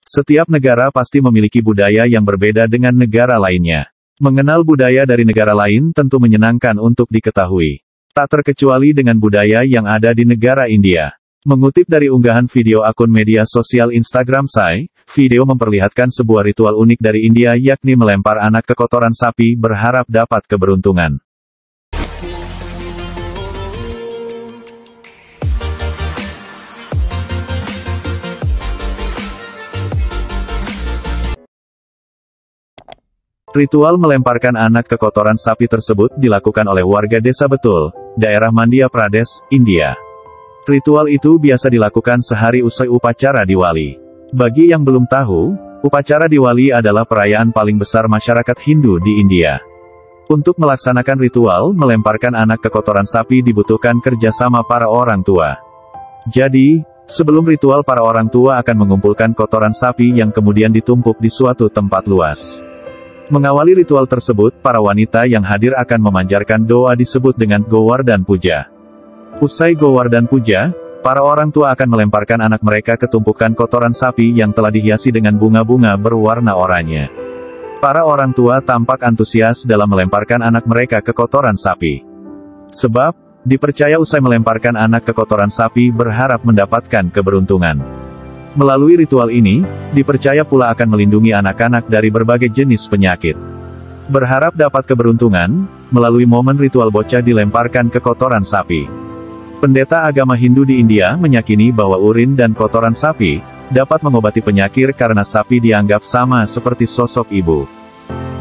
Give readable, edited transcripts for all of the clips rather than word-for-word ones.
Setiap negara pasti memiliki budaya yang berbeda dengan negara lainnya. Mengenal budaya dari negara lain tentu menyenangkan untuk diketahui. Tak terkecuali dengan budaya yang ada di negara India. Mengutip dari unggahan video akun media sosial Instagram Sai, video memperlihatkan sebuah ritual unik dari India yakni melempar anak ke kotoran sapi berharap dapat keberuntungan. Ritual melemparkan anak ke kotoran sapi tersebut dilakukan oleh warga desa Betul, daerah Madhya Pradesh, India. Ritual itu biasa dilakukan sehari usai upacara Diwali. Bagi yang belum tahu, upacara Diwali adalah perayaan paling besar masyarakat Hindu di India. Untuk melaksanakan ritual melemparkan anak ke kotoran sapi dibutuhkan kerjasama para orang tua. Jadi, sebelum ritual para orang tua akan mengumpulkan kotoran sapi yang kemudian ditumpuk di suatu tempat luas. Mengawali ritual tersebut, para wanita yang hadir akan memanjatkan doa disebut dengan Govardhan Puja. Usai Govardhan Puja, para orang tua akan melemparkan anak mereka ke tumpukan kotoran sapi yang telah dihiasi dengan bunga-bunga berwarna oranye. Para orang tua tampak antusias dalam melemparkan anak mereka ke kotoran sapi. Sebab, dipercaya usai melemparkan anak ke kotoran sapi berharap mendapatkan keberuntungan. Melalui ritual ini, dipercaya pula akan melindungi anak-anak dari berbagai jenis penyakit. Berharap dapat keberuntungan, melalui momen ritual bocah dilemparkan ke kotoran sapi. Pendeta agama Hindu di India meyakini bahwa urin dan kotoran sapi dapat mengobati penyakit karena sapi dianggap sama seperti sosok ibu.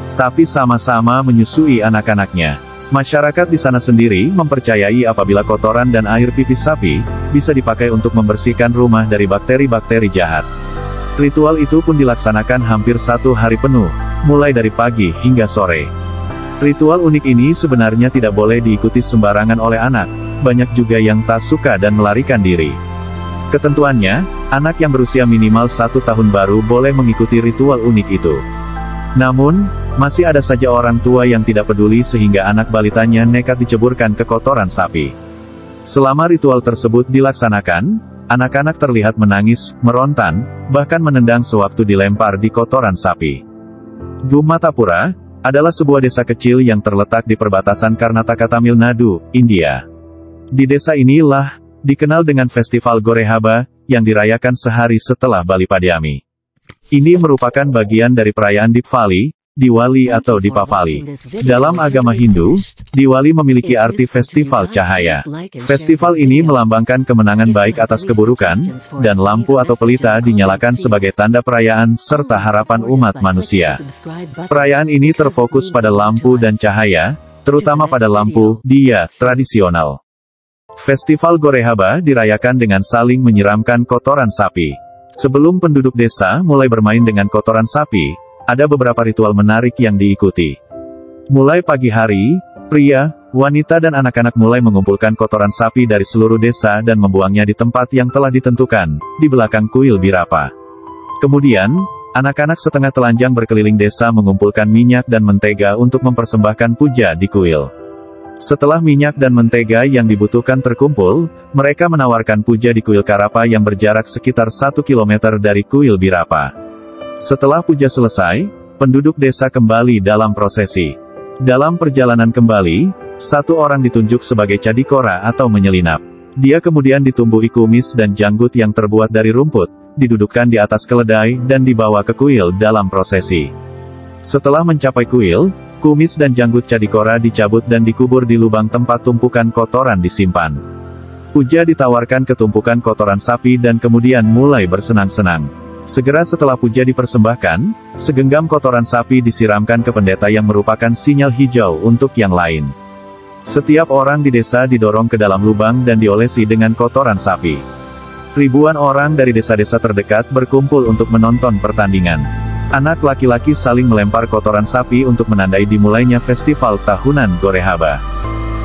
Sapi sama-sama menyusui anak-anaknya. Masyarakat di sana sendiri mempercayai apabila kotoran dan air pipis sapi bisa dipakai untuk membersihkan rumah dari bakteri-bakteri jahat. Ritual itu pun dilaksanakan hampir 1 hari penuh, mulai dari pagi hingga sore. Ritual unik ini sebenarnya tidak boleh diikuti sembarangan oleh anak, banyak juga yang tak suka dan melarikan diri. Ketentuannya, anak yang berusia minimal 1 tahun baru boleh mengikuti ritual unik itu. Namun, masih ada saja orang tua yang tidak peduli sehingga anak balitanya nekat diceburkan ke kotoran sapi. Selama ritual tersebut dilaksanakan, anak-anak terlihat menangis, merontan, bahkan menendang sewaktu dilempar di kotoran sapi. Gumatapura adalah sebuah desa kecil yang terletak di perbatasan Karnataka Tamil Nadu, India. Di desa inilah dikenal dengan Festival Gorehaba yang dirayakan sehari setelah Bali Padayami. Ini merupakan bagian dari perayaan Diwali atau Dipavali. Dalam agama Hindu, Diwali memiliki arti festival cahaya. Festival ini melambangkan kemenangan baik atas keburukan, dan lampu atau pelita dinyalakan sebagai tanda perayaan serta harapan umat manusia. Perayaan ini terfokus pada lampu dan cahaya, terutama pada lampu diya tradisional. Festival Gorehaba dirayakan dengan saling menyiramkan kotoran sapi. Sebelum penduduk desa mulai bermain dengan kotoran sapi, ada beberapa ritual menarik yang diikuti. Mulai pagi hari, pria, wanita dan anak-anak mulai mengumpulkan kotoran sapi dari seluruh desa dan membuangnya di tempat yang telah ditentukan, di belakang kuil Birapa. Kemudian, anak-anak setengah telanjang berkeliling desa mengumpulkan minyak dan mentega untuk mempersembahkan puja di kuil. Setelah minyak dan mentega yang dibutuhkan terkumpul, mereka menawarkan puja di kuil Karapa yang berjarak sekitar 1 km dari kuil Birapa. Setelah puja selesai, penduduk desa kembali dalam prosesi. Dalam perjalanan kembali, 1 orang ditunjuk sebagai cadikora atau menyelinap. Dia kemudian ditumbuhi kumis dan janggut yang terbuat dari rumput, didudukkan di atas keledai dan dibawa ke kuil dalam prosesi. Setelah mencapai kuil, kumis dan janggut cadikora dicabut dan dikubur di lubang tempat tumpukan kotoran disimpan. Puja ditawarkan ke tumpukan kotoran sapi dan kemudian mulai bersenang-senang. Segera setelah puja dipersembahkan, segenggam kotoran sapi disiramkan ke pendeta yang merupakan sinyal hijau untuk yang lain. Setiap orang di desa didorong ke dalam lubang dan diolesi dengan kotoran sapi. Ribuan orang dari desa-desa terdekat berkumpul untuk menonton pertandingan. Anak laki-laki saling melempar kotoran sapi untuk menandai dimulainya festival tahunan Gorehaba.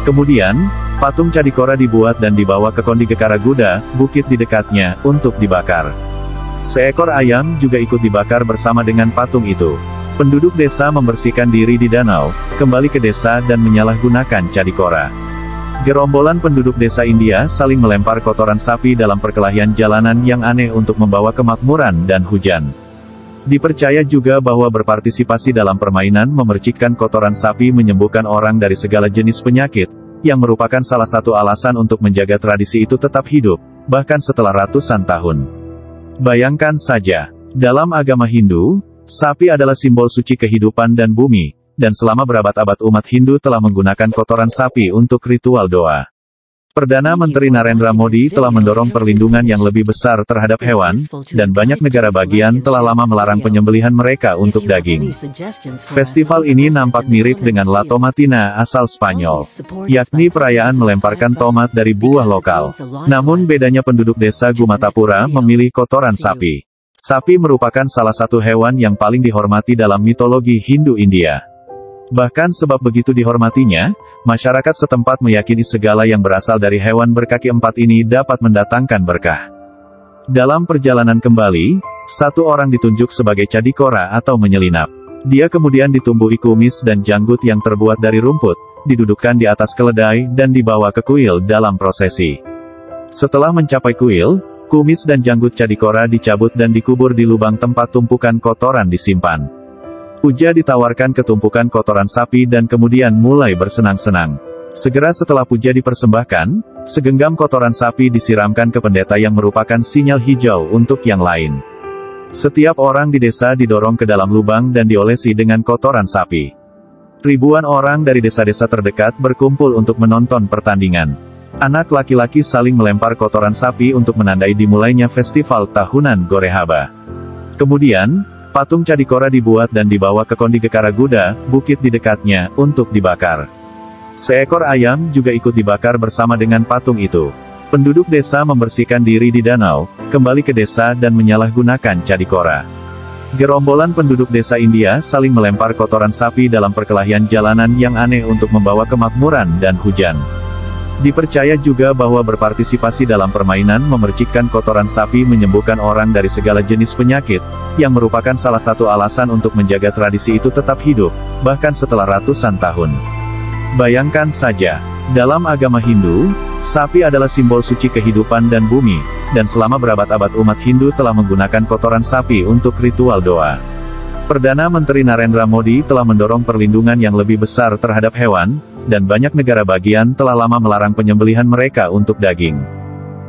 Kemudian, patung cadikora dibuat dan dibawa ke Kondigekara-Guda, bukit di dekatnya, untuk dibakar. Seekor ayam juga ikut dibakar bersama dengan patung itu. Penduduk desa membersihkan diri di danau, kembali ke desa dan menyalahgunakan cadikora. Gerombolan penduduk desa India saling melempar kotoran sapi dalam perkelahian jalanan yang aneh untuk membawa kemakmuran dan hujan. Dipercaya juga bahwa berpartisipasi dalam permainan memercikkan kotoran sapi menyembuhkan orang dari segala jenis penyakit, yang merupakan salah satu alasan untuk menjaga tradisi itu tetap hidup, bahkan setelah ratusan tahun. Bayangkan saja, dalam agama Hindu, sapi adalah simbol suci kehidupan dan bumi, dan selama berabad-abad umat Hindu telah menggunakan kotoran sapi untuk ritual doa. Perdana Menteri Narendra Modi telah mendorong perlindungan yang lebih besar terhadap hewan, dan banyak negara bagian telah lama melarang penyembelihan mereka untuk daging. Festival ini nampak mirip dengan La Tomatina asal Spanyol, yakni perayaan melemparkan tomat dari buah lokal. Namun bedanya penduduk desa Gumatapura memilih kotoran sapi. Sapi merupakan salah satu hewan yang paling dihormati dalam mitologi Hindu India. Bahkan sebab begitu dihormatinya, masyarakat setempat meyakini segala yang berasal dari hewan berkaki empat ini dapat mendatangkan berkah. Dalam perjalanan kembali, satu orang ditunjuk sebagai cadikora atau menyelinap. Dia kemudian ditumbuhi kumis dan janggut yang terbuat dari rumput, didudukkan di atas keledai dan dibawa ke kuil dalam prosesi. Setelah mencapai kuil, kumis dan janggut cadikora dicabut dan dikubur di lubang tempat tumpukan kotoran disimpan. Puja ditawarkan ke tumpukan kotoran sapi dan kemudian mulai bersenang-senang. Segera setelah puja dipersembahkan, segenggam kotoran sapi disiramkan ke pendeta yang merupakan sinyal hijau untuk yang lain. Setiap orang di desa didorong ke dalam lubang dan diolesi dengan kotoran sapi. Ribuan orang dari desa-desa terdekat berkumpul untuk menonton pertandingan. Anak laki-laki saling melempar kotoran sapi untuk menandai dimulainya festival tahunan Gorehaba. Kemudian, patung cadikora dibuat dan dibawa ke Kondi Gekaraguda, bukit di dekatnya, untuk dibakar. Seekor ayam juga ikut dibakar bersama dengan patung itu. Penduduk desa membersihkan diri di danau, kembali ke desa dan menyalahgunakan cadikora. Gerombolan penduduk desa India saling melempar kotoran sapi dalam perkelahian jalanan yang aneh untuk membawa kemakmuran dan hujan. Dipercaya juga bahwa berpartisipasi dalam permainan memercikkan kotoran sapi menyembuhkan orang dari segala jenis penyakit, yang merupakan salah satu alasan untuk menjaga tradisi itu tetap hidup, bahkan setelah ratusan tahun. Bayangkan saja, dalam agama Hindu, sapi adalah simbol suci kehidupan dan bumi, dan selama berabad-abad umat Hindu telah menggunakan kotoran sapi untuk ritual doa. Perdana Menteri Narendra Modi telah mendorong perlindungan yang lebih besar terhadap hewan, dan banyak negara bagian telah lama melarang penyembelihan mereka untuk daging.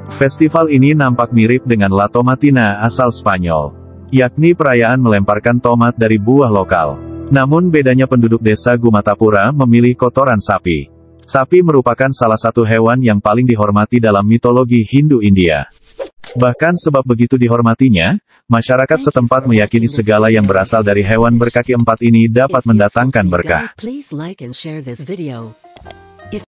Festival ini nampak mirip dengan La Tomatina asal Spanyol, yakni perayaan melemparkan tomat dari buah lokal. Namun bedanya penduduk desa Gumatapura memilih kotoran sapi. Sapi merupakan salah satu hewan yang paling dihormati dalam mitologi Hindu India. Bahkan sebab begitu dihormatinya, masyarakat setempat meyakini segala yang berasal dari hewan berkaki empat ini dapat mendatangkan berkah. Please like and share this video.